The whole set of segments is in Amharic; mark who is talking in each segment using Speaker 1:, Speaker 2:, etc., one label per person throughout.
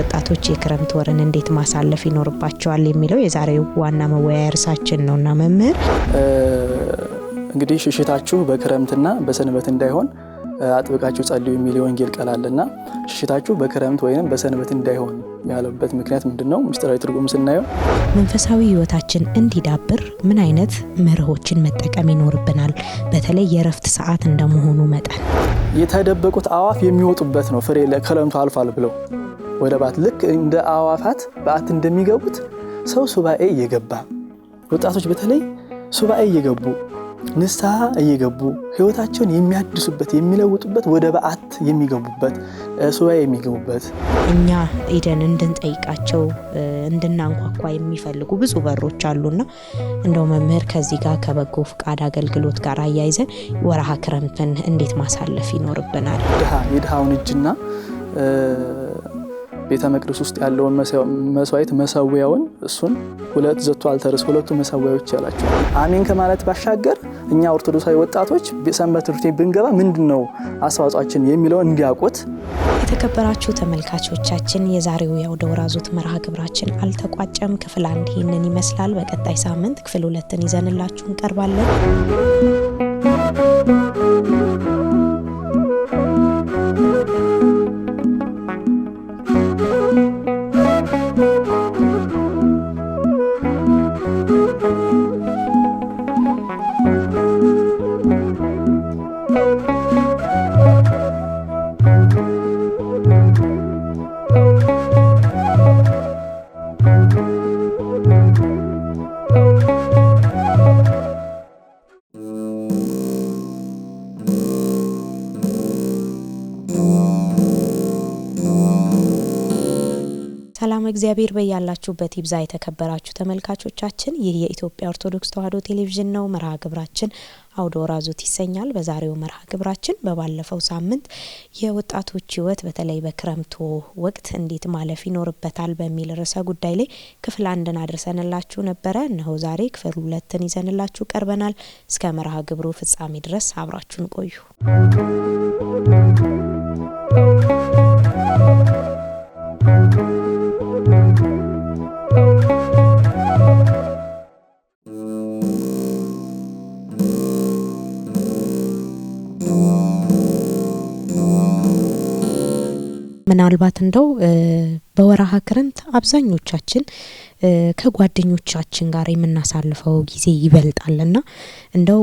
Speaker 1: ወጣቶች የክረምት ወርን እንዴት ማሳለፍ ይኖርባቸዋል የሚለው የዛሬው ዋና መወያያ ርዕሳችን ነውና መምህር
Speaker 2: እንግዲህ ሽሽታችሁ በክረምትና በሰንበት እንዳይሆን አጥብቃችሁ ጸልዩ የሚል ወንጌል ቃል አለና ሽሽታችሁ በክረምት ወይንም በሰንበት እንዳይሆን ያለበት ምክንያት ምንድነው? ምስጢራዊ ትርጉም ስናየው
Speaker 1: መንፈሳዊ ህይወታችን እንዲዳብር ምን አይነት መርሆችን መጠቀም ይኖርብናል? በተለይ የረፍት ሰዓት እንደመሆኑ መጠን
Speaker 2: የተደበቁት አዋፍ የሚወጡበት ነው። ፍሬ ለክረምቱ አልፏል ብለው ወደ ባት ልክ እንደ አዋፋት ባት እንደሚገቡት ሰው ሱባኤ እየገባ ወጣቶች በተለይ ሱባኤ እየገቡ ንስሐ እየገቡ ህይወታቸውን የሚያድሱበት የሚለውጡበት ወደ በዓት የሚገቡበት ሱባኤ የሚገቡበት
Speaker 1: እኛ ኢደን እንድንጠይቃቸው እንድናንኳኳ የሚፈልጉ ብዙ በሮች አሉና እንደው መምህር ከዚህ ጋር ከበጎ ፍቃድ አገልግሎት ጋር አያይዘን ወርሃ ክረምትን እንዴት ማሳለፍ ይኖርብናል?
Speaker 2: የድሃውን እጅና ቤተ መቅደስ ውስጥ ያለውን መስዋዕት መሰዊያውን እሱን ሁለት ዘቶ አልተርስ ሁለቱ መሰዊያዎች ያላቸው አሜን ከማለት ባሻገር እኛ ኦርቶዶክሳዊ ወጣቶች ሰንበት ትምህርት ቤት ብንገባ ምንድነው አስተዋጽኦአችን የሚለው እንዲያውቁት።
Speaker 1: የተከበራችሁ ተመልካቾቻችን የዛሬው የአውደ ወራዙት መርሃ ግብራችን አልተቋጨም። ክፍል 1 ይህንን ይመስላል። በቀጣይ ሳምንት ክፍል 2ን ይዘንላችሁ እንቀርባለን። ሰላም እግዚአብሔር በያላችሁበት ይብዛ። የተከበራችሁ ተመልካቾቻችን ይህ የኢትዮጵያ ኦርቶዶክስ ተዋሕዶ ቴሌቪዥን ነው። መርሃ ግብራችን አውደ ወራዙት ይሰኛል። በዛሬው መርሃ ግብራችን በባለፈው ሳምንት የወጣቶች ህይወት በተለይ በክረምቱ ወቅት እንዴት ማለፍ ይኖርበታል በሚል ርዕሰ ጉዳይ ላይ ክፍል 1ን አድርሰንላችሁ ነበረ። እነሆ ዛሬ ክፍል 2ን ይዘንላችሁ ቀርበናል። እስከ መርሃ ግብሩ ፍጻሜ ድረስ አብራችሁን ቆዩ። ምናልባት እንደው በወርሃ ክረምት አብዛኞቻችን ከጓደኞቻችን ጋር የምናሳልፈው ጊዜ ይበልጣልና እንደው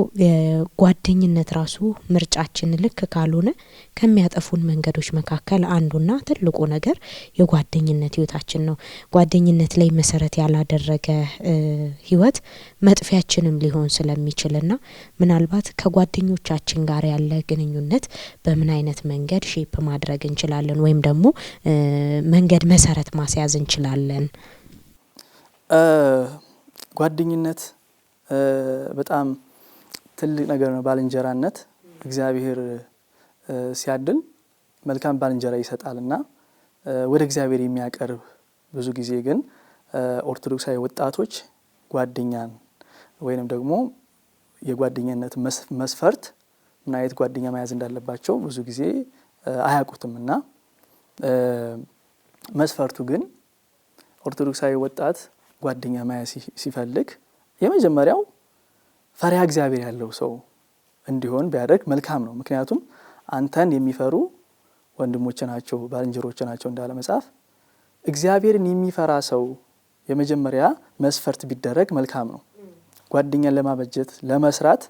Speaker 1: ጓደኝነት ራሱ ምርጫችን ልክ ካልሆነ ከሚያጠፉን መንገዶች መካከል አንዱና ትልቁ ነገር የጓደኝነት ህይወታችን ነው። ጓደኝነት ላይ መሰረት ያላደረገ ህይወት መጥፊያችንም ሊሆን ስለሚችልና ምናልባት ከጓደኞቻችን ጋር ያለ ግንኙነት በምን አይነት መንገድ ሼፕ ማድረግ እንችላለን ወይም ደግሞ መንገድ መሰረት ማስያዝ እንችላለን?
Speaker 2: ጓደኝነት በጣም ትልቅ ነገር ነው። ባልንጀራነት እግዚአብሔር ሲያድል መልካም ባልንጀራ ይሰጣልና ወደ እግዚአብሔር የሚያቀርብ ብዙ ጊዜ ግን ኦርቶዶክሳዊ ወጣቶች ጓደኛን ወይንም ደግሞ የጓደኝነት መስፈርት ምን አይነት ጓደኛ መያዝ እንዳለባቸው ብዙ ጊዜ አያውቁትምና መስፈርቱ ግን ኦርቶዶክሳዊ ወጣት ጓደኛ መያዝ ሲፈልግ የመጀመሪያው ፈሪሃ እግዚአብሔር ያለው ሰው እንዲሆን ቢያደርግ መልካም ነው። ምክንያቱም አንተን የሚፈሩ ወንድሞች ናቸው ባልንጀሮች ናቸው እንዳለ መጽሐፍ። እግዚአብሔርን የሚፈራ ሰው የመጀመሪያ መስፈርት ቢደረግ መልካም ነው። ጓደኛን ለማበጀት ለመስራት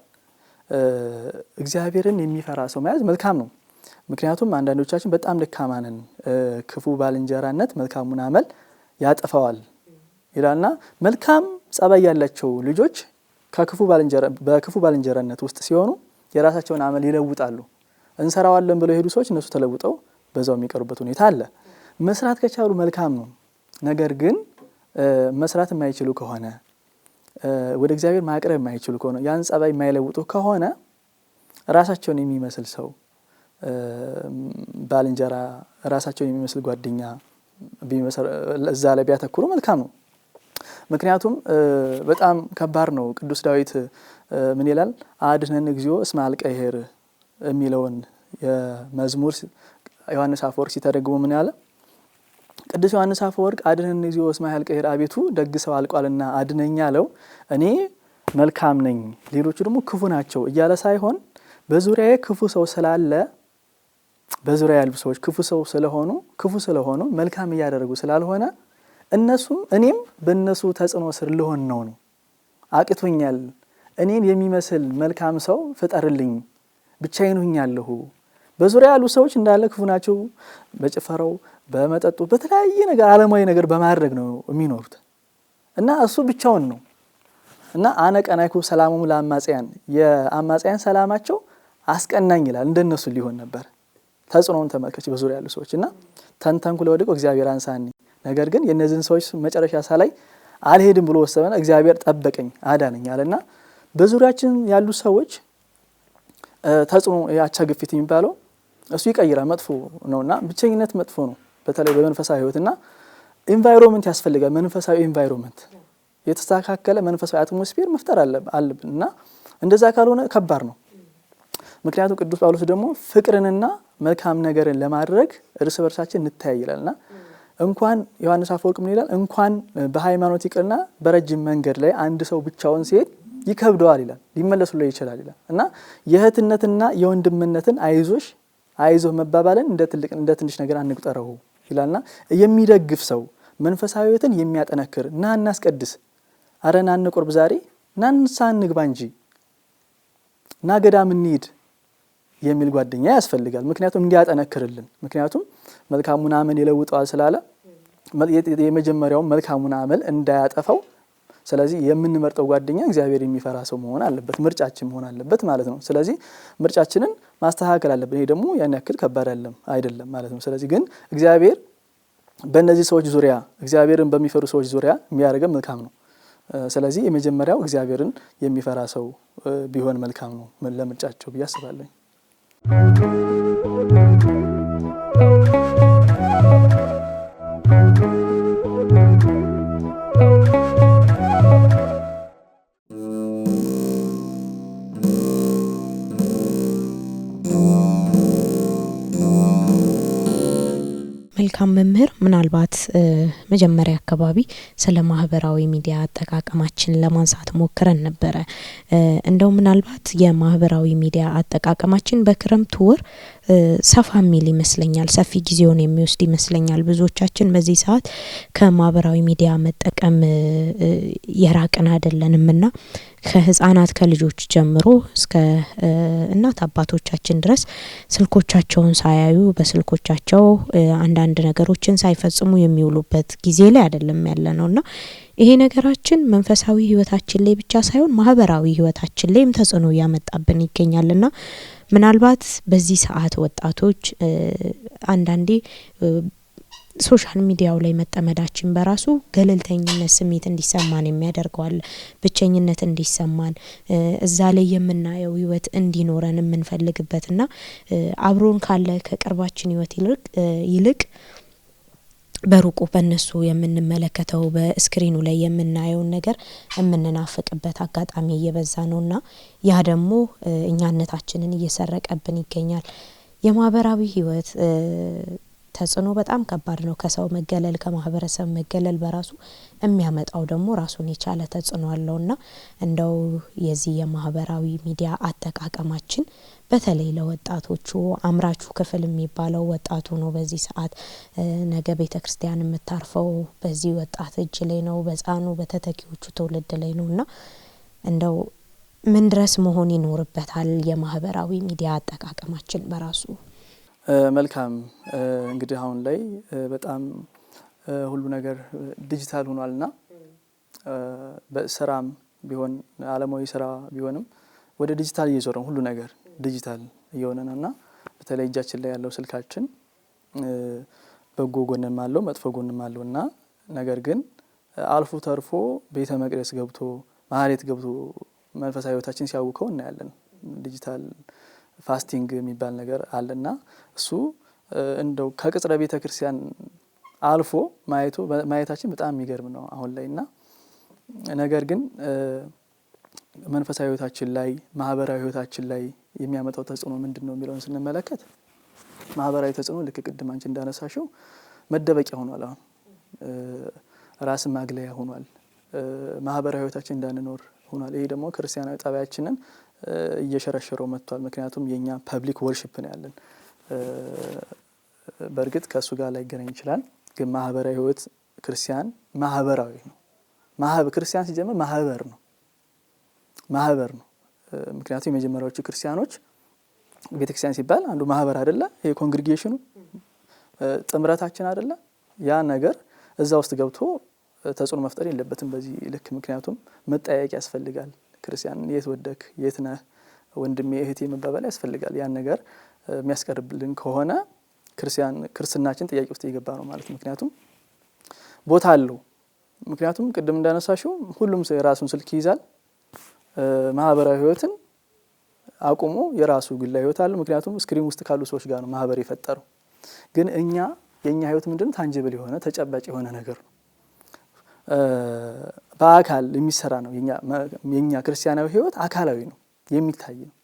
Speaker 2: እግዚአብሔርን የሚፈራ ሰው መያዝ መልካም ነው። ምክንያቱም አንዳንዶቻችን በጣም ደካማ ነን። ክፉ ባልንጀራነት መልካሙን አመል ያጠፋዋል ይላልና መልካም ጸባይ ያላቸው ልጆች በክፉ ባልንጀራነት ውስጥ ሲሆኑ የራሳቸውን አመል ይለውጣሉ። እንሰራዋለን ብለው የሄዱ ሰዎች እነሱ ተለውጠው በዛው የሚቀሩበት ሁኔታ አለ። መስራት ከቻሉ መልካም ነው። ነገር ግን መስራት የማይችሉ ከሆነ ወደ እግዚአብሔር ማቅረብ የማይችሉ ከሆነ ያን ጸባይ የማይለውጡ ከሆነ ራሳቸውን የሚመስል ሰው ባልንጀራ ራሳቸውን የሚመስል ጓደኛ እዛ ላይ ቢያተኩሩ መልካም ነው። ምክንያቱም በጣም ከባድ ነው። ቅዱስ ዳዊት ምን ይላል? አድኅነነ እግዚኦ እስመ አልቀሄር የሚለውን የመዝሙር ዮሐንስ አፈወርቅ ሲተረጉሙ ምን ያለ? ቅዱስ ዮሐንስ አፈወርቅ አድነን እግዚኦ እስመ ኃልቀሄር አቤቱ ደግ ሰው አልቋልና አድነኝ አለው። እኔ መልካም ነኝ ሌሎቹ ደግሞ ክፉ ናቸው እያለ ሳይሆን በዙሪያዬ ክፉ ሰው ስላለ በዙሪያ ያሉ ሰዎች ክፉ ስለሆኑ መልካም እያደረጉ ስላልሆነ እነሱም እኔም በእነሱ ተጽዕኖ ስር ልሆን ነው አቅቶኛል። እኔን የሚመስል መልካም ሰው ፍጠርልኝ፣ ብቻዬን ሆኛለሁ። በዙሪያ ያሉ ሰዎች እንዳለ ክፉ ናቸው። በጭፈራው በመጠጡ በተለያየ ነገር ዓለማዊ ነገር በማድረግ ነው የሚኖሩት እና እሱ ብቻውን ነው እና አነ ቀናይኩ ሰላሙም ለአማጽያን የአማጽያን ሰላማቸው አስቀናኝ ይላል። እንደነሱ ሊሆን ነበር። ተጽዕኖውን ተመልከች በዙሪያ ያሉ ሰዎች እና ተንተንኩ ለወድቆ እግዚአብሔር አንሳኒ። ነገር ግን የነዚህን ሰዎች መጨረሻ ሳላይ አልሄድም ብሎ ወሰነ። እግዚአብሔር ጠበቀኝ አዳነኝ አለና በዙሪያችን ያሉ ሰዎች ተጽዕኖ ያቻ ግፊት የሚባለው እሱ ይቀይራል። መጥፎ ነውና ብቸኝነት መጥፎ ነው። በተለይ በመንፈሳዊ ህይወትና ኢንቫይሮንመንት ያስፈልጋል። መንፈሳዊ ኢንቫይሮንመንት የተስተካከለ መንፈሳዊ አትሞስፌር መፍጠር አለብንና እንደዛ ካልሆነ ከባድ ነው። ምክንያቱም ቅዱስ ጳውሎስ ደግሞ ፍቅርንና መልካም ነገርን ለማድረግ እርስ በርሳችን እንተያይ ይላልና እንኳን ዮሐንስ አፈወርቅ ምን ይላል? እንኳን በሃይማኖት ይቅርና በረጅም መንገድ ላይ አንድ ሰው ብቻውን ሲሄድ ይከብደዋል ይላል፣ ሊመለሱለት ይችላል ይላል እና የእህትነትና የወንድምነትን አይዞህ መባባልን እንደ ትንሽ ነገር አንቁጠረው ይላልና የሚደግፍ ሰው መንፈሳዊ ህይወትን የሚያጠነክር ና እናስቀድስ፣ አረ ና እንቁርብ፣ ዛሬ ና ንስሐ እንግባ እንጂ ና ገዳም እንሂድ የሚል ጓደኛ ያስፈልጋል። ምክንያቱም እንዲያጠነክርልን፣ ምክንያቱም መልካሙን አመል ይለውጠዋል ስላለ የመጀመሪያው መልካሙን አመል እንዳያጠፋው። ስለዚህ የምንመርጠው ጓደኛ እግዚአብሔር የሚፈራ ሰው መሆን አለበት፣ ምርጫችን መሆን አለበት ማለት ነው። ስለዚህ ምርጫችንን ማስተካከል አለብን። ይሄ ደግሞ ያን ያክል ከባድ አይደለም ማለት ነው። ስለዚህ ግን እግዚአብሔር በእነዚህ ሰዎች ዙሪያ እግዚአብሔርን በሚፈሩ ሰዎች ዙሪያ የሚያደርገን መልካም ነው። ስለዚህ የመጀመሪያው እግዚአብሔርን የሚፈራ ሰው ቢሆን መልካም ነው ለምርጫቸው ብዬ አስባለሁ።
Speaker 1: መልካም መምህር፣ ምናልባት መጀመሪያ አካባቢ ስለ ማህበራዊ ሚዲያ አጠቃቀማችን ለማንሳት ሞክረን ነበረ። እንደው ምናልባት የማህበራዊ ሚዲያ አጠቃቀማችን በክረምት ወር ሰፋ የሚል ይመስለኛል፣ ሰፊ ጊዜውን የሚወስድ ይመስለኛል። ብዙዎቻችን በዚህ ሰዓት ከማህበራዊ ሚዲያ መጠቀም የራቅን አይደለንምና ከህፃናት ከልጆች ጀምሮ እስከ እናት አባቶቻችን ድረስ ስልኮቻቸውን ሳያዩ በስልኮቻቸው አንዳንድ ነገሮችን ሳይፈጽሙ የሚውሉበት ጊዜ ላይ አይደለም ያለነውና ይሄ ነገራችን መንፈሳዊ ህይወታችን ላይ ብቻ ሳይሆን ማህበራዊ ህይወታችን ላይም ተጽዕኖ ያመጣብን ይገኛልና ምናልባት በዚህ ሰዓት ወጣቶች አንዳንዴ ሶሻል ሚዲያው ላይ መጠመዳችን በራሱ ገለልተኝነት ስሜት እንዲሰማን የሚያደርገዋል፣ ብቸኝነት እንዲሰማን እዛ ላይ የምናየው ህይወት እንዲኖረን የምንፈልግበትና አብሮን ካለ ከቅርባችን ህይወት ይልቅ በሩቁ በእነሱ የምንመለከተው በስክሪኑ ላይ የምናየው ነገር የምንናፍቅበት አጋጣሚ እየበዛ ነውና ያ ደግሞ እኛነታችንን እየሰረቀብን ይገኛል። የማህበራዊ ህይወት ተጽዕኖ በጣም ከባድ ነው። ከሰው መገለል ከማህበረሰብ መገለል በራሱ የሚያመጣው ደግሞ ራሱን የቻለ ተጽዕኖ አለውና እንደው የዚህ የማህበራዊ ሚዲያ አጠቃቀማችን በተለይ ለወጣቶቹ አምራቹ ክፍል የሚባለው ወጣቱ ነው። በዚህ ሰዓት ነገ ቤተክርስቲያን የምታርፈው በዚህ ወጣት እጅ ላይ ነው፣ በጻኑ በተተኪዎቹ ትውልድ ላይ ነውና እንደው ምን ድረስ መሆን ይኖርበታል የማህበራዊ ሚዲያ አጠቃቀማችን በራሱ?
Speaker 2: መልካም እንግዲህ አሁን ላይ በጣም ሁሉ ነገር ዲጂታል ሆኗልና በስራም ቢሆን ዓለማዊ ስራ ቢሆንም ወደ ዲጂታል እየዞረ ሁሉ ነገር ዲጂታል እየሆነ ነውና በተለይ እጃችን ላይ ያለው ስልካችን በጎ ጎንም አለው መጥፎ ጎንም አለውና ነገር ግን አልፎ ተርፎ ቤተ መቅደስ ገብቶ ማህሌት ገብቶ መንፈሳዊ ህይወታችን ሲያውከው እናያለን። ዲጂታል ፋስቲንግ የሚባል ነገር አለና እሱ እንደው ከቅጽረ ቤተ ክርስቲያን አልፎ ማየታችን በጣም የሚገርም ነው አሁን ላይና ነገር ግን መንፈሳዊ ህይወታችን ላይ ማህበራዊ ህይወታችን ላይ የሚያመጣው ተጽዕኖ ምንድነው የሚለውን ስንመለከት ማህበራዊ ተጽዕኖ ልክ ቅድም አንቺ እንዳነሳሽው መደበቂያ ሆኗል። አሁን ራስን ማግለያ ሆኗል። ማህበራዊ ህይወታችን እንዳንኖር ሆኗል። ይሄ ደግሞ ክርስቲያናዊ ጠባያችንን እየሸረሸረው መጥቷል። ምክንያቱም የኛ ፐብሊክ ወርሺፕ ነው ያለን። በእርግጥ ከሱ ጋር ላይገናኝ ይችላል፣ ግን ማህበራዊ ህይወት ክርስቲያን ማህበራዊ ነው። ክርስቲያን ሲጀምር ማህበር ነው። ምክንያቱም የመጀመሪያዎቹ ክርስቲያኖች ቤተክርስቲያን ሲባል አንዱ ማህበር አይደለ? ይሄ ኮንግሪጌሽኑ ጥምረታችን አይደለ? ያ ነገር እዛ ውስጥ ገብቶ ተጽዕኖ መፍጠር የለበትም በዚህ ልክ። ምክንያቱም መጠያየቅ ያስፈልጋል። ክርስቲያን የት ወደክ የት ነህ ወንድሜ እህቴ መባባል ያስፈልጋል። ያን ነገር የሚያስቀርብልን ከሆነ ክርስትናችን ጥያቄ ውስጥ እየገባ ነው ማለት። ምክንያቱም ቦታ አለው። ምክንያቱም ቅድም እንዳነሳሽው ሁሉም ሰው የራሱን ስልክ ይይዛል። ማህበራዊ ህይወትን አቁሞ የራሱ ግላዊ ህይወት አለው። ምክንያቱም ስክሪን ውስጥ ካሉ ሰዎች ጋር ነው ማህበር የፈጠረው። ግን የኛ ህይወት ምንድነው? ታንጂብል የሆነ ተጨባጭ የሆነ ነገር ነው። በአካል የሚሰራ ነው። የኛ ክርስቲያናዊ ህይወት አካላዊ ነው፣ የሚታይ ነው።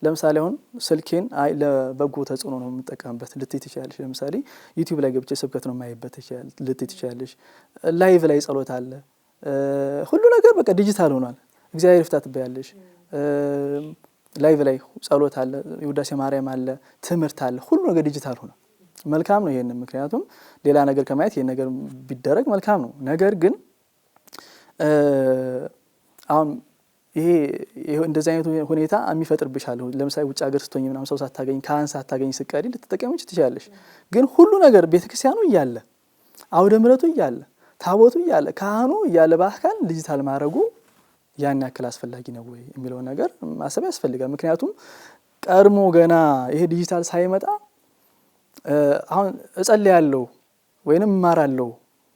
Speaker 2: ለምሳሌ አሁን ስልኬን ለበጎ ተጽዕኖ ነው የምጠቀምበት ልትይ ትችላለሽ። ለምሳሌ ዩቲዩብ ላይ ገብቼ ስብከት ነው የማይበት ልትይ ትችላለሽ። ላይቭ ላይ ጸሎት አለ። ሁሉ ነገር በቃ ዲጂታል ሆኗል። እግዚአብሔር ይፍታ ትበያለሽ። ላይቭ ላይ ጸሎት አለ፣ የውዳሴ ማርያም አለ፣ ትምህርት አለ። ሁሉ ነገር ዲጂታል ሆኗል። መልካም ነው ይሄን። ምክንያቱም ሌላ ነገር ከማየት ይሄን ነገር ቢደረግ መልካም ነው። ነገር ግን አሁን ይሄ እንደዚህ አይነት ሁኔታ የሚፈጥርብሽ አለ። ለምሳሌ ውጭ ሀገር ስትሆኚ ምናምን ሰው ሳታገኝ ካህን ሳታገኝ ስቀሪ ልትጠቀሚች ትችላለሽ። ግን ሁሉ ነገር ቤተክርስቲያኑ እያለ አውደ ምሕረቱ እያለ ታቦቱ እያለ ካህኑ እያለ በአካል ዲጂታል ማድረጉ ያን ያክል አስፈላጊ ነው ወይ የሚለው ነገር ማሰብ ያስፈልጋል። ምክንያቱም ቀድሞ ገና ይሄ ዲጂታል ሳይመጣ አሁን እጸልያለሁ ወይንም እማራለሁ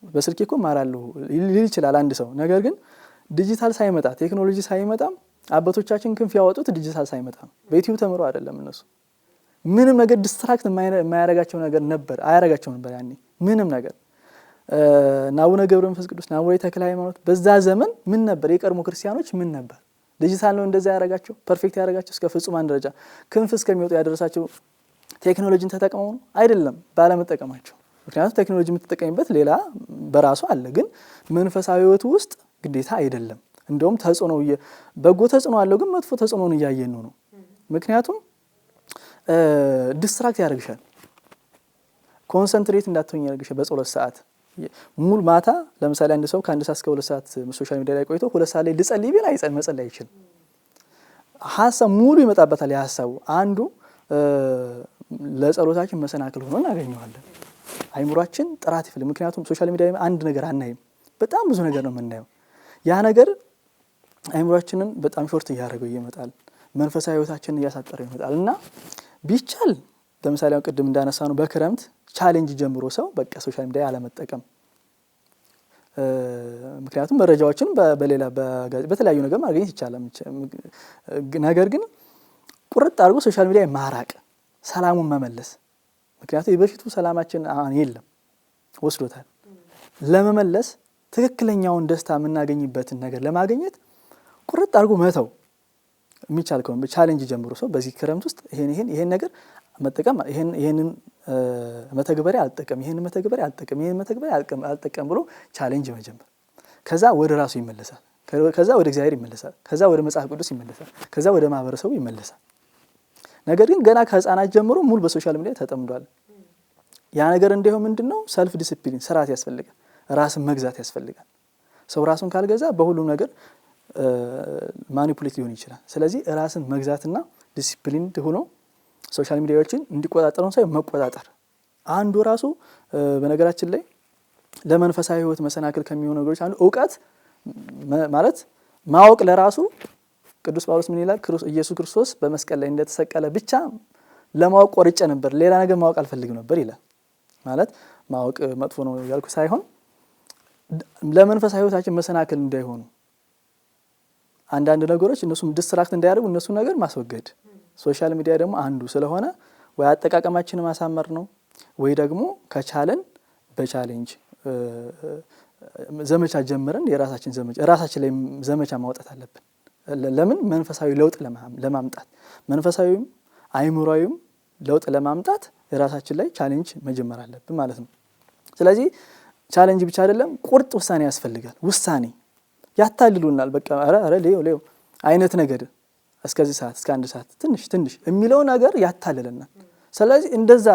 Speaker 2: በስልኬ እኮ እማራለሁ ሊል ይችላል አንድ ሰው። ነገር ግን ዲጂታል ሳይመጣ ቴክኖሎጂ ሳይመጣ አባቶቻችን ክንፍ ያወጡት ዲጂታል ሳይመጣ ነው። በዩቲዩብ ተምሮ አይደለም። እነሱ ምንም ነገር ዲስትራክት የማያረጋቸው ነገር ነበር፣ አያረጋቸው ነበር ያኔ ምንም ነገር። አቡነ ገብረ መንፈስ ቅዱስ፣ አቡነ ተክለ ሃይማኖት በዛ ዘመን ምን ነበር? የቀድሞ ክርስቲያኖች ምን ነበር? ዲጂታል ነው እንደዛ ያረጋቸው፣ ፐርፌክት ያረጋቸው፣ እስከ ፍጹማን ደረጃ ክንፍ እስከሚወጡ ያደረሳቸው ቴክኖሎጂን ተጠቅመው ነው አይደለም፣ ባለመጠቀማቸው። ምክንያቱም ቴክኖሎጂ የምትጠቀሚበት ሌላ በራሱ አለ፣ ግን መንፈሳዊ ህይወቱ ውስጥ ግዴታ አይደለም። እንደውም ተጽዕኖ በጎ ተጽዕኖ አለው፣ ግን መጥፎ ተጽዕኖን እያየን ነው። ምክንያቱም ዲስትራክት ያደርግሻል፣ ኮንሰንትሬት እንዳትሆኝ ያደርግሻል። በጸሎት ሰዓት ሙሉ ማታ ለምሳሌ አንድ ሰው ከ1 ሰዓት እስከ 2 ሰዓት ሶሻል ሚዲያ ላይ ቆይቶ 2 ሰዓት ላይ ልጸልይ ቢል መጸለይ አይችልም። ሀሳብ ሙሉ ይመጣበታል። የሀሳቡ አንዱ ለጸሎታችን መሰናክል ሆኖ እናገኘዋለን። አይምሯችን ጥራት ይፈልግ። ምክንያቱም ሶሻል ሚዲያ አንድ ነገር አናይም፣ በጣም ብዙ ነገር ነው የምናየው። ያ ነገር አይምሯችንን በጣም ሾርት እያደረገው ይመጣል፣ መንፈሳዊ ህይወታችንን እያሳጠረው ይመጣል። እና ቢቻል ለምሳሌ ቅድም እንዳነሳ ነው በክረምት ቻሌንጅ ጀምሮ ሰው በቃ ሶሻል ሚዲያ አለመጠቀም። ምክንያቱም መረጃዎችን በሌላ በተለያዩ ነገር ማግኘት ይቻላል። ነገር ግን ቁርጥ አድርጎ ሶሻል ሚዲያ ማራቅ፣ ሰላሙን መመለስ። ምክንያቱም የበፊቱ ሰላማችን አሁን የለም፣ ወስዶታል። ለመመለስ ትክክለኛውን ደስታ የምናገኝበትን ነገር ለማግኘት ቁርጥ አድርጎ መተው የሚቻል ከሆነ ቻሌንጅ ጀምሮ ሰው በዚህ ክረምት ውስጥ ይሄን ነገር መጠቀም፣ ይሄንን መተግበሪያ አልጠቀም፣ ይሄንን መተግበሪያ አልጠቀም፣ ይሄንን መተግበሪያ አልጠቀም ብሎ ቻሌንጅ መጀመር። ከዛ ወደ ራሱ ይመለሳል፣ ከዛ ወደ እግዚአብሔር ይመለሳል፣ ከዛ ወደ መጽሐፍ ቅዱስ ይመለሳል፣ ከዛ ወደ ማህበረሰቡ ይመለሳል። ነገር ግን ገና ከህፃናት ጀምሮ ሙሉ በሶሻል ሚዲያ ተጠምዷል። ያ ነገር እንዲሆን ምንድነው? ሰልፍ ዲሲፕሊን፣ ስርዓት ያስፈልጋል። ራስን መግዛት ያስፈልጋል። ሰው ራሱን ካልገዛ በሁሉም ነገር ማኒፑሌት ሊሆን ይችላል። ስለዚህ ራስን መግዛትና ዲሲፕሊን ሆኖ ሶሻል ሚዲያዎችን እንዲቆጣጠሩ ሳይሆን መቆጣጠር አንዱ ራሱ በነገራችን ላይ ለመንፈሳዊ ህይወት መሰናክል ከሚሆኑ ነገሮች አንዱ እውቀት ማለት ማወቅ ለራሱ ቅዱስ ጳውሎስ ምን ይላል? ኢየሱስ ክርስቶስ በመስቀል ላይ እንደተሰቀለ ብቻ ለማወቅ ቆርጬ ነበር፣ ሌላ ነገር ማወቅ አልፈልግም ነበር ይላል። ማለት ማወቅ መጥፎ ነው ያልኩ ሳይሆን ለመንፈሳዊ ህይወታችን መሰናክል እንዳይሆኑ አንዳንድ ነገሮች እነሱም ዲስትራክት እንዳያደርጉ እነሱ ነገር ማስወገድ። ሶሻል ሚዲያ ደግሞ አንዱ ስለሆነ ወይ አጠቃቀማችንን ማሳመር ነው፣ ወይ ደግሞ ከቻለን በቻሌንጅ ዘመቻ ጀምረን ራሳችን ላይ ዘመቻ ማውጣት አለብን። ለምን? መንፈሳዊ ለውጥ ለማምጣት መንፈሳዊም አይምሮዊም ለውጥ ለማምጣት የራሳችን ላይ ቻሌንጅ መጀመር አለብን ማለት ነው። ስለዚህ ቻሌንጅ ብቻ አይደለም ቁርጥ ውሳኔ ያስፈልጋል። ውሳኔ ያታልሉናል። በቃ አረ ሌው አይነት ነገር እስከዚህ ሰዓት እስከ 1 ሰዓት ትንሽ የሚለው ነገር ያታልለናል። ስለዚህ እንደዛ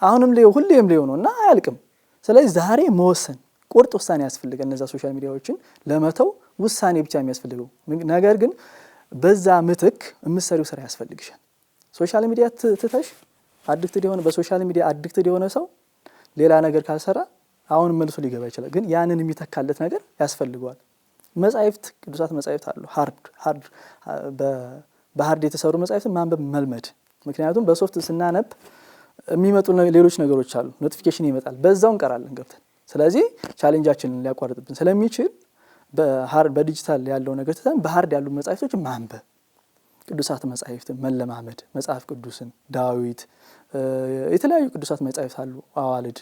Speaker 2: አሁንም ሁሌም ነውና አያልቅም። ስለዚህ ዛሬ መወሰን ቁርጥ ውሳኔ ያስፈልጋል። እነዛ ሶሻል ሚዲያዎችን ለመተው ውሳኔ ብቻ የሚያስፈልገው ነገር ግን በዛ ምትክ የምትሰሪው ስራ ያስፈልግሻል። ሶሻል ሚዲያ ትተሽ በሶሻል ሚዲያ አዲክትድ የሆነ ሰው ሌላ ነገር ካልሰራ አሁን መልሶ ሊገባ ይችላል። ግን ያንን የሚተካለት ነገር ያስፈልገዋል። መጻሕፍት ቅዱሳት መጻሕፍት አሉ። በሃርድ የተሰሩ መጻሕፍትን ማንበብ መልመድ። ምክንያቱም በሶፍት ስናነብ የሚመጡ ሌሎች ነገሮች አሉ። ኖቲፊኬሽን ይመጣል፣ በዛው እንቀራለን ገብተን። ስለዚህ ቻሌንጃችንን ሊያቋርጥብን ስለሚችል በዲጂታል ያለው ነገር ትተን በሃርድ ያሉ መጻሕፍቶች ማንበብ፣ ቅዱሳት መጻሕፍትን መለማመድ፣ መጽሐፍ ቅዱስን፣ ዳዊት፣ የተለያዩ ቅዱሳት መጻሕፍት አሉ። አዋልድ፣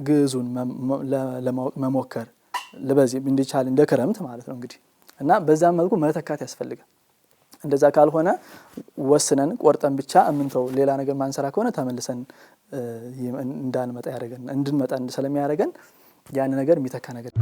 Speaker 2: ግዕዙን ለማወቅ መሞከር ለበዚህ እንዲቻል እንደ ክረምት ማለት ነው እንግዲህ እና በዛ መልኩ መተካት ያስፈልጋል። እንደዛ ካልሆነ ወስነን ቆርጠን ብቻ እምንተው ሌላ ነገር ማንሰራ ከሆነ ተመልሰን እንዳንመጣ ያደርገን እንድንመጣ ስለሚያደርገን ያን ነገር የሚተካ ነገር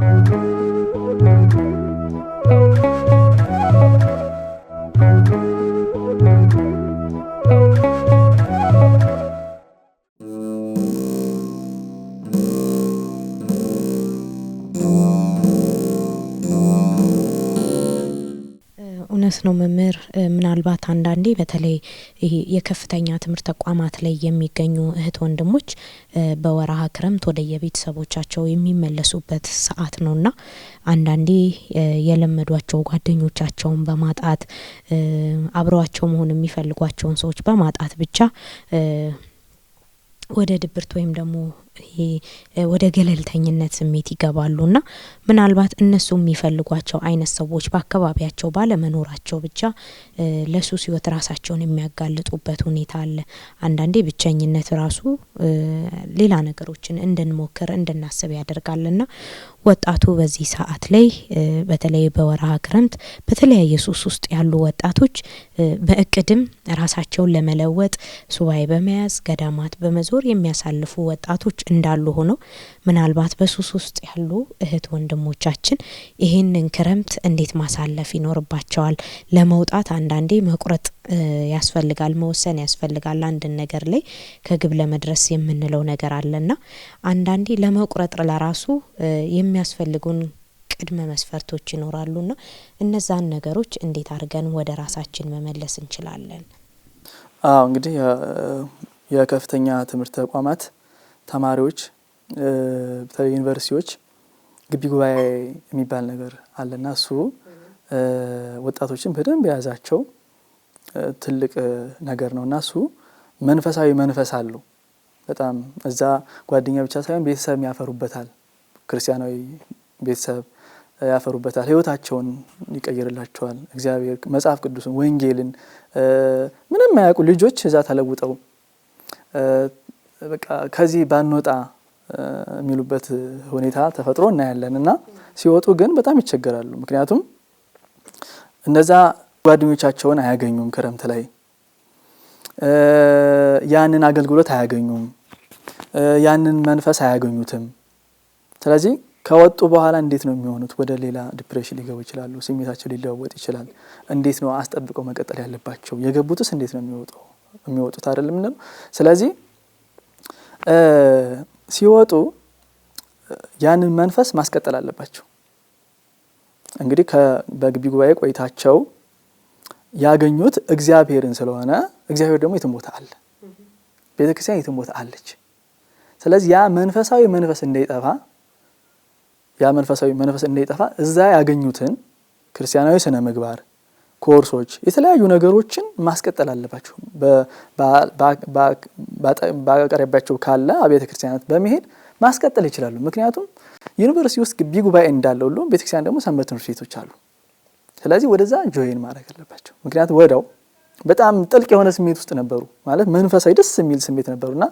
Speaker 1: እውነት ነው መምህር። ምናልባት አንዳንዴ በተለይ የከፍተኛ ትምህርት ተቋማት ላይ የሚገኙ እህት ወንድሞች በወርሃ ክረምት ወደ የቤተሰቦቻቸው የሚመለሱበት ሰዓት ነውና አንዳንዴ የለመዷቸው ጓደኞቻቸውን በማጣት አብረዋቸው መሆን የሚፈልጓቸውን ሰዎች በማጣት ብቻ ወደ ድብርት ወይም ደግሞ ወደ ገለልተኝነት ስሜት ይገባሉና ምናልባት እነሱ የሚፈልጓቸው አይነት ሰዎች በአካባቢያቸው ባለመኖራቸው ብቻ ለሱስ ህይወት ራሳቸውን የሚያጋልጡበት ሁኔታ አለ። አንዳንዴ ብቸኝነት ራሱ ሌላ ነገሮችን እንድንሞክር እንድናስብ ያደርጋልና ወጣቱ በዚህ ሰዓት ላይ በተለይ በወርሃ ክረምት በተለያየ ሱስ ውስጥ ያሉ ወጣቶች በእቅድም ራሳቸውን ለመለወጥ ሱባኤ በመያዝ ገዳማት በመዞር የሚያሳልፉ ወጣቶች እንዳሉ ሆኖ ምናልባት በሱስ ውስጥ ያሉ እህት ወንድሞቻችን ይሄንን ክረምት እንዴት ማሳለፍ ይኖርባቸዋል? ለመውጣት አንዳንዴ መቁረጥ ያስፈልጋል፣ መወሰን ያስፈልጋል። አንድ ነገር ላይ ከግብ ለመድረስ የምንለው ነገር አለና አንዳንዴ ለመቁረጥ ለራሱ የሚያስፈልጉን ቅድመ መስፈርቶች ይኖራሉና እነዛን ነገሮች እንዴት አድርገን ወደ ራሳችን መመለስ እንችላለን?
Speaker 2: እንግዲህ የከፍተኛ ትምህርት ተቋማት ተማሪዎች በተለይ ዩኒቨርሲቲዎች ግቢ ጉባኤ የሚባል ነገር አለና እሱ ወጣቶችን በደንብ የያዛቸው ትልቅ ነገር ነውና እሱ መንፈሳዊ መንፈስ አለው በጣም እዛ ጓደኛ ብቻ ሳይሆን ቤተሰብ ያፈሩበታል። ክርስቲያናዊ ቤተሰብ ያፈሩበታል። ህይወታቸውን ይቀይርላቸዋል። እግዚአብሔር መጽሐፍ ቅዱስን ወንጌልን ምንም የማያውቁ ልጆች እዛ ተለውጠው በቃ ከዚህ ባንወጣ የሚሉበት ሁኔታ ተፈጥሮ እናያለን እና ሲወጡ ግን በጣም ይቸገራሉ። ምክንያቱም እነዛ ጓደኞቻቸውን አያገኙም። ክረምት ላይ ያንን አገልግሎት አያገኙም። ያንን መንፈስ አያገኙትም። ስለዚህ ከወጡ በኋላ እንዴት ነው የሚሆኑት? ወደ ሌላ ዲፕሬሽን ሊገቡ ይችላሉ። ስሜታቸው ሊለወጥ ይችላል። እንዴት ነው አስጠብቀው መቀጠል ያለባቸው? የገቡትስ እንዴት ነው የሚወጡት አይደለም ነው። ስለዚህ ሲወጡ ያንን መንፈስ ማስቀጠል አለባቸው። እንግዲህ በግቢ ጉባኤ ቆይታቸው ያገኙት እግዚአብሔርን ስለሆነ እግዚአብሔር ደግሞ የትም ቦታ አለ። ቤተክርስቲያን የትም ቦታ አለች። ስለዚህ ያ መንፈሳዊ መንፈስ እንዳይጠፋ እዛ ያገኙትን ክርስቲያናዊ ስነ ምግባር ኮርሶች፣ የተለያዩ ነገሮችን ማስቀጠል አለባቸው። በአቅራቢያቸው ካለ አብያተ ክርስቲያናት በመሄድ ማስቀጠል ይችላሉ። ምክንያቱም ዩኒቨርሲቲ ውስጥ ግቢ ጉባኤ እንዳለ ሁሉ ቤተክርስቲያን ደግሞ ሰንበት ትምህርት ቤቶች አሉ። ስለዚህ ወደዛ ጆይን ማድረግ አለባቸው። ምክንያቱም ወዲያው በጣም ጥልቅ የሆነ ስሜት ውስጥ ነበሩ ማለት መንፈሳዊ ደስ የሚል ስሜት ነበሩና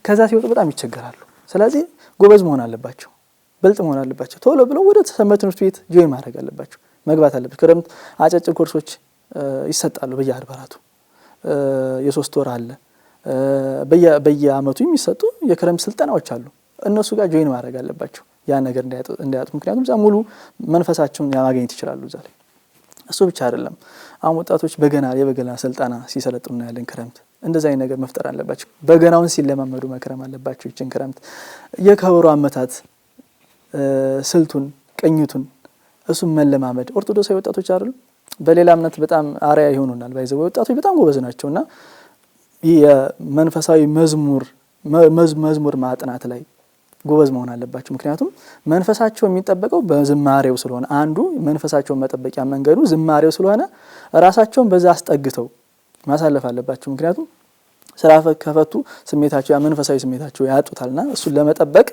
Speaker 2: ከዛ ሲወጡ በጣም ይቸገራሉ። ስለዚህ ጎበዝ መሆን አለባቸው፣ ብልጥ መሆን አለባቸው። ቶሎ ብለው ወደ ሰንበት ትምህርት ቤት ጆይን ማድረግ አለባቸው፣ መግባት አለባቸው። ክረምት አጫጭር ኮርሶች ይሰጣሉ በየአድባራቱ። የ3 ወር አለ። በየአመቱ የሚሰጡ የክረምት ስልጠናዎች አሉ። እነሱ ጋር ጆይን ማድረግ አለባቸው ያ ነገር እንዳያጡ ምክንያቱም እዛ ሙሉ መንፈሳቸውን ማግኘት ይችላሉ እዛ ላይ። እሱ ብቻ አይደለም አሁን ወጣቶች የበገና ስልጠና ሲሰለጥኑ ያለን ክረምት እንደዛ አይነት ነገር መፍጠር አለባቸው። በገናውን ሲለማመዱ መክረም አለባቸው። ይችን ክረምት የከበሮ አመታት ስልቱን ቅኝቱን እሱም መለማመድ ኦርቶዶክሳዊ ወጣቶች አይደሉ በሌላ እምነት በጣም አሪያ ይሆኑናል ባይዘው ወጣቶች በጣም ጎበዝ ናቸውና የመንፈሳዊ መዝሙር ማጥናት ላይ ጎበዝ መሆን አለባቸው። ምክንያቱም መንፈሳቸው የሚጠበቀው በዝማሬው ስለሆነ አንዱ መንፈሳቸውን መጠበቂያ መንገዱ ዝማሬው ስለሆነ ራሳቸውን በዛ አስጠግተው ማሳለፍ አለባቸው። ምክንያቱም ስራ ከፈቱ ስሜታቸው መንፈሳዊ ስሜታቸው ያጡታልና እሱን ለመጠበቅ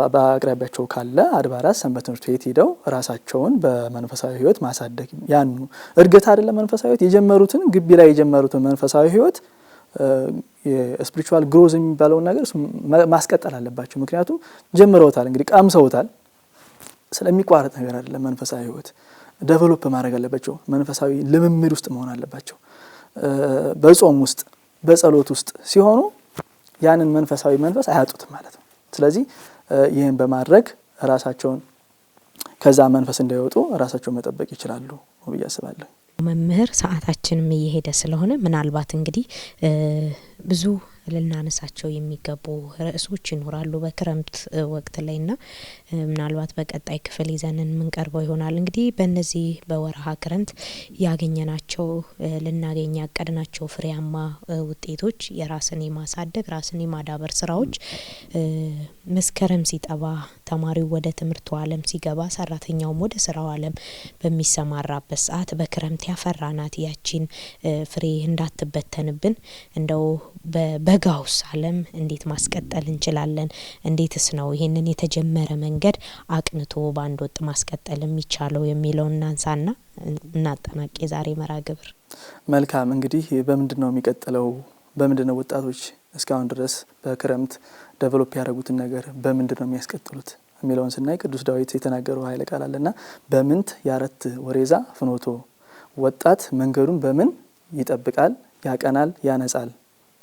Speaker 2: በአቅራቢያቸው ካለ አድባራት ሰንበት ትምህርት ቤት ሄደው ራሳቸውን በመንፈሳዊ ህይወት ማሳደግ ያኑ እድገት አይደለም መንፈሳዊ ህይወት የጀመሩትን ግቢ ላይ የጀመሩትን መንፈሳዊ ህይወት የስፒሪቹዋል ግሮዝ የሚባለው ነገር ማስቀጠል አለባቸው። ምክንያቱም ጀምረውታል እንግዲህ ቀምሰውታል ስለሚቋረጥ ነገር አይደለም መንፈሳዊ ህይወት ዴቨሎፕ ማድረግ አለባቸው። መንፈሳዊ ልምምድ ውስጥ መሆን አለባቸው። በጾም ውስጥ በጸሎት ውስጥ ሲሆኑ ያንን መንፈሳዊ መንፈስ አያጡትም ማለት ነው። ስለዚህ ይህን በማድረግ ራሳቸውን ከዛ መንፈስ እንዳይወጡ ራሳቸውን መጠበቅ ይችላሉ ብዬ አስባለሁ።
Speaker 1: መምህር ሰዓታችንም እየሄደ ስለሆነ ምናልባት እንግዲህ ብዙ ልናነሳቸው የሚገቡ ርዕሶች ይኖራሉ በክረምት ወቅት ላይና ምናልባት በቀጣይ ክፍል ይዘንን የምንቀርበው ይሆናል። እንግዲህ በእነዚህ በወርሃ ክረምት ያገኘናቸው ልናገኝ ያቀድናቸው ፍሬያማ ውጤቶች የራስን የማሳደግ ራስን የማዳበር ስራዎች መስከረም ሲጠባ ተማሪው ወደ ትምህርቱ ዓለም ሲገባ ሰራተኛውም ወደ ስራው ዓለም በሚሰማራበት ሰዓት በክረምት ያፈራናት ያቺን ፍሬ እንዳትበተንብን እንደው በበጋውስ ዓለም እንዴት ማስቀጠል እንችላለን? እንዴትስ ነው ይሄንን የተጀመረ መንገድ አቅንቶ ባንድ ወጥ ማስቀጠል የሚቻለው የሚለውን እናንሳና እናጠናቅ የዛሬ መርሃ ግብር።
Speaker 2: መልካም እንግዲህ በምንድነው የሚቀጥለው? በምንድነው ወጣቶች እስካሁን ድረስ በክረምት ዴቨሎፕ ያደረጉትን ነገር በምንድነው የሚያስቀጥሉት የሚለውን ስናይ ቅዱስ ዳዊት የተናገረው ኃይለ ቃል አለና በምንት ያረት ወሬዛ ፍኖቶ ወጣት መንገዱን በምን ይጠብቃል ያቀናል ያነጻል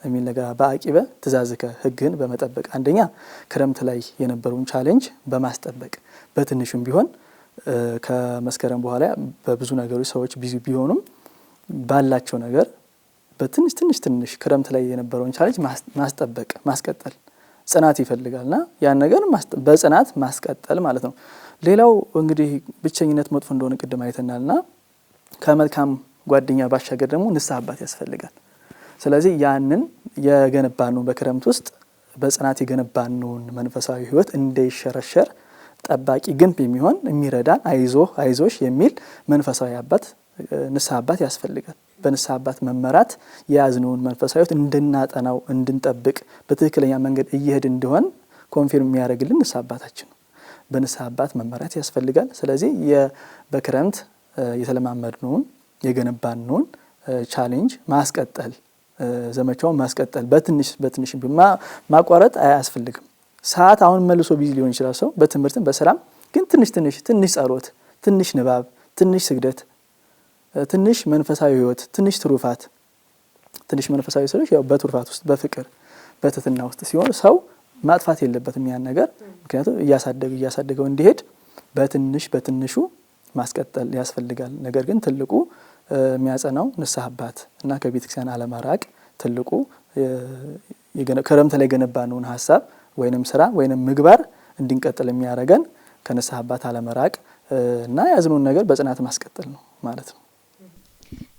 Speaker 2: የሚል ነገር በአቂበ ትእዛዝከ ህግን በመጠበቅ አንደኛ ክረምት ላይ የነበረውን ቻሌንጅ በማስጠበቅ በትንሹም ቢሆን ከመስከረም በኋላ በብዙ ነገሮች ሰዎች ቢዚ ቢሆኑም ባላቸው ነገር በትንሽ ክረምት ላይ የነበረውን ቻሌንጅ ማስጠበቅ ማስቀጠል ጽናት ይፈልጋልና ያን ነገር በጽናት ማስቀጠል ማለት ነው። ሌላው እንግዲህ ብቸኝነት መጥፎ እንደሆነ ቅድም አይተናልና ከመልካም ጓደኛ ባሻገር ደግሞ ንስሐ አባት ያስፈልጋል። ስለዚህ ያንን የገነባነው በክረምት ውስጥ በጽናት የገነባነውን መንፈሳዊ ህይወት እንዳይሸረሸር ጠባቂ ግንብ የሚሆን የሚረዳን አይዞሽ የሚል መንፈሳዊ አባት ንስሐ አባት ያስፈልጋል። በንስሐ አባት መመራት የያዝነውን መንፈሳዊ ህይወት እንድናጠናው እንድንጠብቅ በትክክለኛ መንገድ እየሄድ እንደሆን ኮንፊርም የሚያደርግልን ንስሐ አባታችን ነው። በንስሐ አባት መመራት ያስፈልጋል። ስለዚህ በክረምት የተለማመድነውን የገነባነውን ቻሌንጅ ማስቀጠል ዘመቻውን ማስቀጠል በትንሽ ማቋረጥ አያስፈልግም። ሰዓት አሁን መልሶ ቢዚ ሊሆን ይችላል ሰው በትምህርትም በስራም ግን ትንሽ ጸሎት፣ ትንሽ ንባብ፣ ትንሽ ስግደት፣ ትንሽ መንፈሳዊ ህይወት፣ ትንሽ ትሩፋት ትንሽ መንፈሳዊ ሰዎች ያው በትሩፋት ውስጥ በፍቅር በትህትና ውስጥ ሲሆን ሰው ማጥፋት የለበትም ያን ነገር ምክንያቱም እያሳደገው እንዲሄድ በትንሹ ማስቀጠል ያስፈልጋል። ነገር ግን ትልቁ የሚያጸናው ንስሐ አባት እና ከቤተክርስቲያን አለማራቅ ትልቁ ክረምት ላይ ገነባነውን ሀሳብ ወይንም ስራ ወይንም ምግባር እንድንቀጥል የሚያደርገን ከንስሐ አባት አለመራቅ እና ያዝኑን ነገር በጽናት ማስቀጠል ነው ማለት ነው።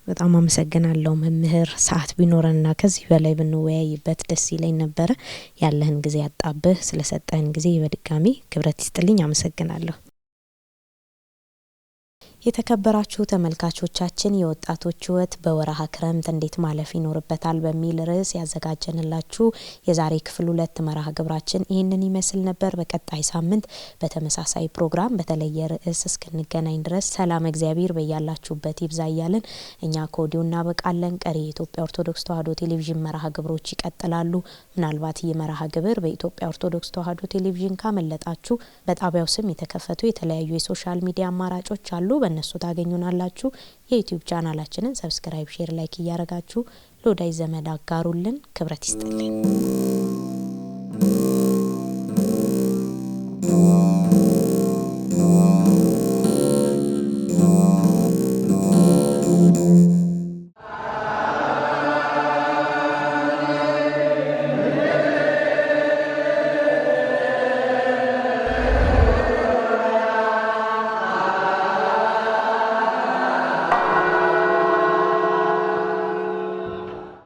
Speaker 1: በጣም አመሰግናለሁ መምህር። ሰዓት ቢኖርና ከዚህ በላይ ብንወያይበት ደስ ይለኝ ነበረ። ያለህን ጊዜ አጣብህ ስለሰጠህን ጊዜ በድጋሚ ክብረት ይስጥልኝ። አመሰግናለሁ። የተከበራችሁ ተመልካቾቻችን የወጣቶች ህይወት በወርሃ ክረምት እንዴት ማለፍ ይኖርበታል በሚል ርዕስ ያዘጋጀንላችሁ የዛሬ ክፍል 2 መርሃ ግብራችን ይህንን ይመስል ነበር። በቀጣይ ሳምንት በተመሳሳይ ፕሮግራም በተለየ ርዕስ እስክንገናኝ ድረስ ሰላም እግዚአብሔር በያላችሁበት ይብዛ እያልን እኛ ከወዲሁ እናበቃለን። ቀሪ የኢትዮጵያ ኦርቶዶክስ ተዋሕዶ ቴሌቪዥን መርሃ ግብሮች ይቀጥላሉ። ምናልባት ይህ መርሃ ግብር በኢትዮጵያ ኦርቶዶክስ ተዋሕዶ ቴሌቪዥን ካመለጣችሁ በጣቢያው ስም የተከፈቱ የተለያዩ የሶሻል ሚዲያ አማራጮች አሉ። በእነሱ ታገኙናላችሁ። የዩቲዩብ ቻናላችንን ሰብስክራይብ፣ ሼር፣ ላይክ እያደረጋችሁ ለወዳጅ ዘመድ አጋሩልን። ክብረት ይስጥልኝ።